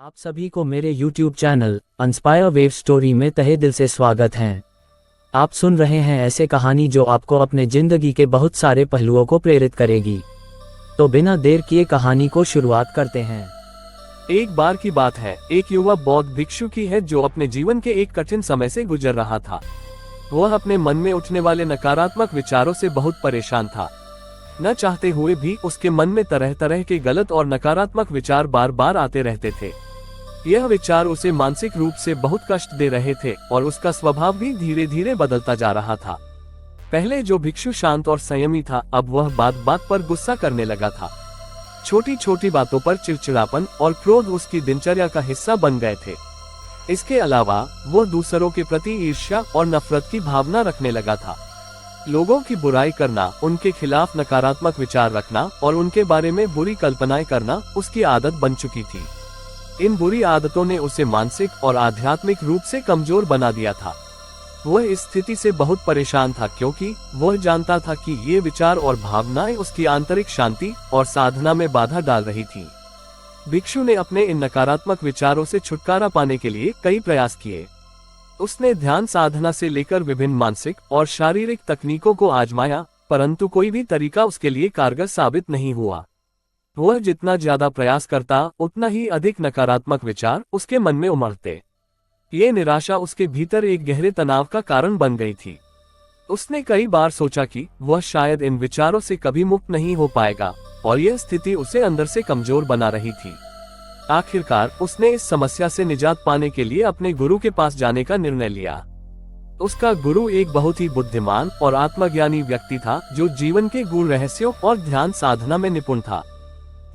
आप सभी को मेरे YouTube channel inspire wave story में तहे दिल से स्वागत है। आप सुन रहे हैं ऐसे कहानी जो आपको अपने जिंदगी के बहुत सारे पहलुओं को प्रेरित करेगी। तो बिना देर किए कहानी को शुरुआत करते हैं। एक बार की बात है, एक युवा बौद्ध भिक्षु की है जो अपने जीवन के एक कठिन समय से गुजर रहा था। वह अपने मन में उठने वाले नकारात्मक विचारों से बहुत परेशान था। न चाहते हुए भी उसके मन में तरह तरह के गलत और नकारात्मक विचार बार बार आते रहते थे। यह विचार उसे मानसिक रूप से बहुत कष्ट दे रहे थे और उसका स्वभाव भी धीरे धीरे बदलता जा रहा था। पहले जो भिक्षु शांत और संयमी था, अब वह बात बात पर गुस्सा करने लगा था। छोटी छोटी बातों पर चिड़चिड़ापन और क्रोध उसकी दिनचर्या का हिस्सा बन गए थे। इसके अलावा वह दूसरों के प्रति ईर्ष्या और नफरत की भावना रखने लगा था। लोगों की बुराई करना, उनके खिलाफ नकारात्मक विचार रखना और उनके बारे में बुरी कल्पनाएं करना उसकी आदत बन चुकी थी। इन बुरी आदतों ने उसे मानसिक और आध्यात्मिक रूप से कमजोर बना दिया था। वह इस स्थिति से बहुत परेशान था क्योंकि वह जानता था कि ये विचार और भावनाएं उसकी आंतरिक शांति और साधना में बाधा डाल रही थीं। भिक्षु ने अपने इन नकारात्मक विचारों से छुटकारा पाने के लिए कई प्रयास किए। उसने ध्यान साधना से लेकर विभिन्न मानसिक और शारीरिक तकनीकों को आजमाया, परंतु कोई भी तरीका उसके लिए कारगर साबित नहीं हुआ। वह जितना ज्यादा प्रयास करता, उतना ही अधिक नकारात्मक विचार उसके मन में उमड़ते। ये निराशा उसके भीतर एक गहरे तनाव का कारण बन गई थी। उसने कई बार सोचा कि वह शायद इन विचारों से कभी मुक्त नहीं हो पाएगा और यह स्थिति उसे अंदर से कमजोर बना रही थी। आखिरकार उसने इस समस्या से निजात पाने के लिए अपने गुरु के पास जाने का निर्णय लिया। उसका गुरु एक बहुत ही बुद्धिमान और आत्मज्ञानी व्यक्ति था जो जीवन के गूढ़ रहस्यों और ध्यान साधना में निपुण था।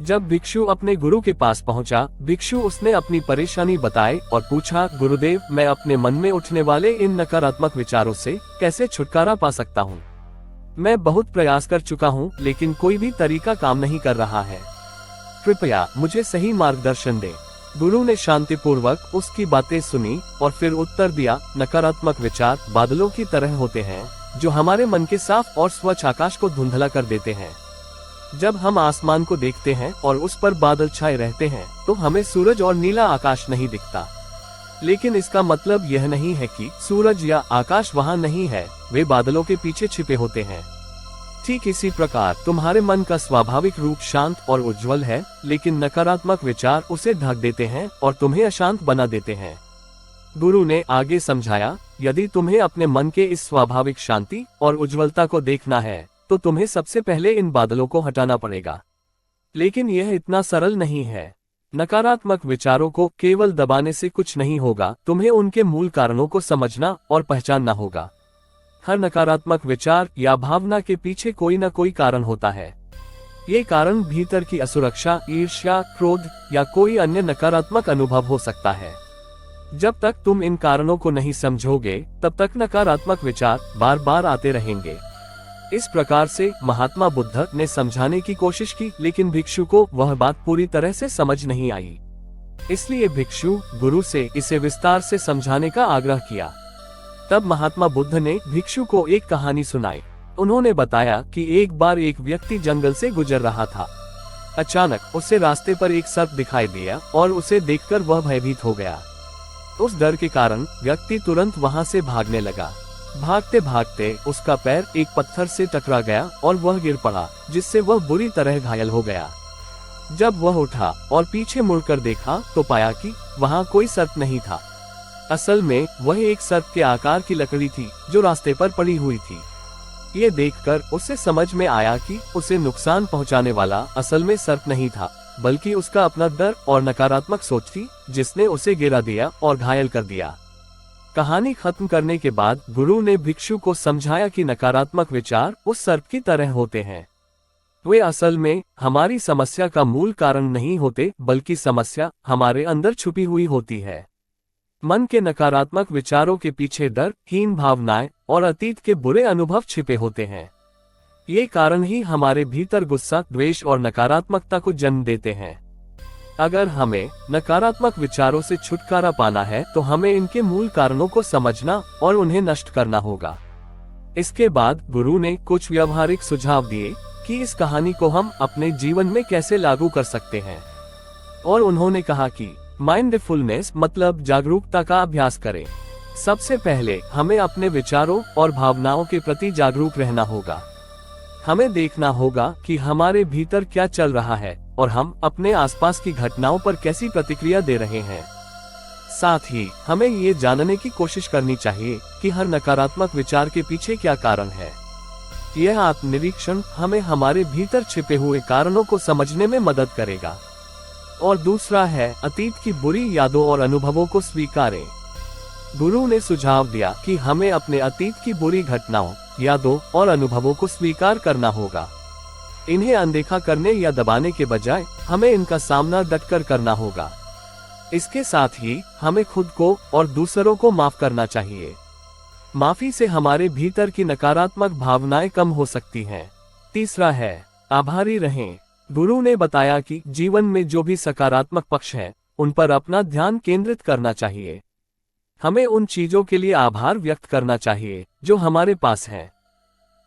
जब भिक्षु अपने गुरु के पास पहुंचा, भिक्षु उसने अपनी परेशानी बताई और पूछा, गुरुदेव, मैं अपने मन में उठने वाले इन नकारात्मक विचारों से कैसे छुटकारा पा सकता हूँ? मैं बहुत प्रयास कर चुका हूँ, लेकिन कोई भी तरीका काम नहीं कर रहा है। कृपया मुझे सही मार्गदर्शन दे। गुरु ने शांतिपूर्वक उसकी बातें सुनी और फिर उत्तर दिया, नकारात्मक विचार बादलों की तरह होते हैं जो हमारे मन के साफ और स्वच्छ आकाश को धुंधला कर देते हैं। जब हम आसमान को देखते हैं और उस पर बादल छाए रहते हैं तो हमें सूरज और नीला आकाश नहीं दिखता। लेकिन इसका मतलब यह नहीं है कि सूरज या आकाश वहाँ नहीं है, वे बादलों के पीछे छिपे होते हैं। ठीक इसी प्रकार तुम्हारे मन का स्वाभाविक रूप शांत और उज्जवल है, लेकिन नकारात्मक विचार उसे ढक देते हैं और तुम्हें अशांत बना देते हैं। गुरु ने आगे समझाया, यदि तुम्हें अपने मन के इस स्वाभाविक शांति और उज्जवलता को देखना है तो तुम्हें सबसे पहले इन बादलों को हटाना पड़ेगा। लेकिन यह इतना सरल नहीं है। नकारात्मक विचारों को केवल दबाने से कुछ नहीं होगा, तुम्हें उनके मूल कारणों को समझना और पहचानना होगा। हर नकारात्मक विचार या भावना के पीछे कोई न कोई कारण होता है। ये कारण भीतर की असुरक्षा, ईर्ष्या, क्रोध या कोई अन्य नकारात्मक अनुभव हो सकता है। जब तक तुम इन कारणों को नहीं समझोगे, तब तक नकारात्मक विचार बार बार आते रहेंगे। इस प्रकार से महात्मा बुद्ध ने समझाने की कोशिश की, लेकिन भिक्षु को वह बात पूरी तरह से समझ नहीं आई। इसलिए भिक्षु गुरु से इसे विस्तार से समझाने का आग्रह किया। तब महात्मा बुद्ध ने भिक्षु को एक कहानी सुनाई। उन्होंने बताया कि एक बार एक व्यक्ति जंगल से गुजर रहा था। अचानक उसे रास्ते पर एक सर्प दिखाई दिया और उसे देखकर वह भयभीत हो गया। उस डर के कारण व्यक्ति तुरंत वहां से भागने लगा। भागते भागते उसका पैर एक पत्थर से टकरा गया और वह गिर पड़ा, जिससे वह बुरी तरह घायल हो गया। जब वह उठा और पीछे मुड़कर देखा तो पाया कि वहां कोई सर्प नहीं था। असल में वह एक सर्प के आकार की लकड़ी थी जो रास्ते पर पड़ी हुई थी। ये देखकर उसे समझ में आया कि उसे नुकसान पहुंचाने वाला असल में सर्प नहीं था, बल्कि उसका अपना डर और नकारात्मक सोच थी जिसने उसे गिरा दिया और घायल कर दिया। कहानी खत्म करने के बाद गुरु ने भिक्षु को समझाया कि नकारात्मक विचार उस सर्प की तरह होते हैं। वे असल में हमारी समस्या का मूल कारण नहीं होते, बल्कि समस्या हमारे अंदर छुपी हुई होती है। मन के नकारात्मक विचारों के पीछे डर, हीन भावनाएं और अतीत के बुरे अनुभव छिपे होते हैं। ये कारण ही हमारे भीतर गुस्सा, द्वेष और नकारात्मकता को जन्म देते हैं। अगर हमें नकारात्मक विचारों से छुटकारा पाना है तो हमें इनके मूल कारणों को समझना और उन्हें नष्ट करना होगा। इसके बाद गुरु ने कुछ व्यवहारिक सुझाव दिए कि इस कहानी को हम अपने जीवन में कैसे लागू कर सकते हैं। और उन्होंने कहा कि माइंडफुलनेस मतलब जागरूकता का अभ्यास करें। सबसे पहले हमें अपने विचारों और भावनाओं के प्रति जागरूक रहना होगा। हमें देखना होगा कि हमारे भीतर क्या चल रहा है और हम अपने आसपास की घटनाओं पर कैसी प्रतिक्रिया दे रहे हैं। साथ ही हमें ये जानने की कोशिश करनी चाहिए कि हर नकारात्मक विचार के पीछे क्या कारण है। यह आत्मनिरीक्षण हमें हमारे भीतर छिपे हुए कारणों को समझने में मदद करेगा। और दूसरा है अतीत की बुरी यादों और अनुभवों को स्वीकारें। गुरु ने सुझाव दिया कि हमें अपने अतीत की बुरी घटनाओं, यादों और अनुभवों को स्वीकार करना होगा। इन्हें अनदेखा करने या दबाने के बजाय हमें इनका सामना डटकर करना होगा। इसके साथ ही हमें खुद को और दूसरों को माफ करना चाहिए। माफी से हमारे भीतर की नकारात्मक भावनाएं कम हो सकती हैं। तीसरा है आभारी रहें। गुरु ने बताया कि जीवन में जो भी सकारात्मक पक्ष है, उन पर अपना ध्यान केंद्रित करना चाहिए। हमें उन चीजों के लिए आभार व्यक्त करना चाहिए जो हमारे पास हैं।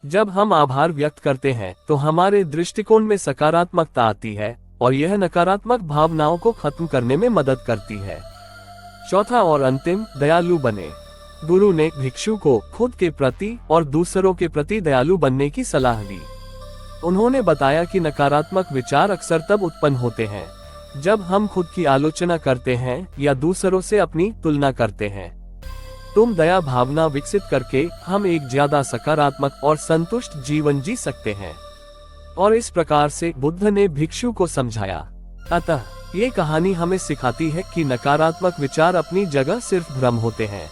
जब हम आभार व्यक्त करते हैं तो हमारे दृष्टिकोण में सकारात्मकता आती है और यह नकारात्मक भावनाओं को खत्म करने में मदद करती है। चौथा और अंतिम, दयालु बने। गुरु ने भिक्षु को खुद के प्रति और दूसरों के प्रति दयालु बनने की सलाह दी। उन्होंने बताया कि नकारात्मक विचार अक्सर तब उत्पन्न होते हैं जब हम खुद की आलोचना करते हैं या दूसरों से अपनी तुलना करते हैं। तुम दया भावना विकसित करके हम एक ज्यादा सकारात्मक और संतुष्ट जीवन जी सकते हैं। और इस प्रकार से बुद्ध ने भिक्षु को समझाया। अतः ये कहानी हमें सिखाती है कि नकारात्मक विचार अपनी जगह सिर्फ भ्रम होते हैं।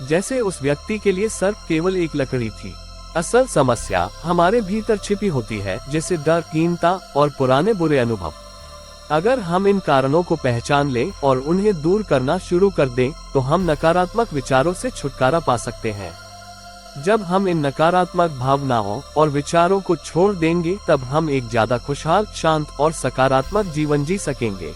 जैसे उस व्यक्ति के लिए सर्प केवल एक लकड़ी थी, असल समस्या हमारे भीतर छिपी होती है, जैसे डर, हीनता और पुराने बुरे अनुभव। अगर हम इन कारणों को पहचान लें और उन्हें दूर करना शुरू कर दें, तो हम नकारात्मक विचारों से छुटकारा पा सकते हैं। जब हम इन नकारात्मक भावनाओं और विचारों को छोड़ देंगे, तब हम एक ज्यादा खुशहाल, शांत और सकारात्मक जीवन जी सकेंगे।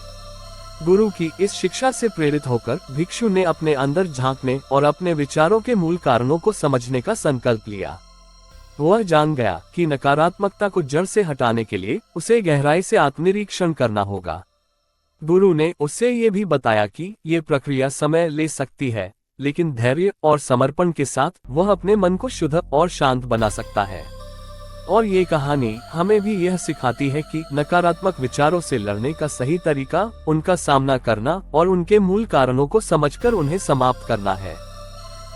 गुरु की इस शिक्षा से प्रेरित होकर भिक्षु ने अपने अंदर झांकने और अपने विचारों के मूल कारणों को समझने का संकल्प लिया। वह जान गया कि नकारात्मकता को जड़ से हटाने के लिए उसे गहराई से आत्मनिरीक्षण करना होगा। गुरु ने उससे ये भी बताया कि ये प्रक्रिया समय ले सकती है, लेकिन धैर्य और समर्पण के साथ वह अपने मन को शुद्ध और शांत बना सकता है। और ये कहानी हमें भी यह सिखाती है कि नकारात्मक विचारों से लड़ने का सही तरीका उनका सामना करना और उनके मूल कारणों को समझकर उन्हें समाप्त करना है।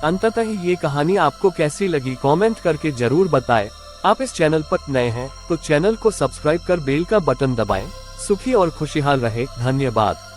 अंततः ये कहानी आपको कैसी लगी कमेंट करके जरूर बताएं। आप इस चैनल पर नए हैं तो चैनल को सब्सक्राइब कर बेल का बटन दबाएं। सुखी और खुशहाल रहे। धन्यवाद।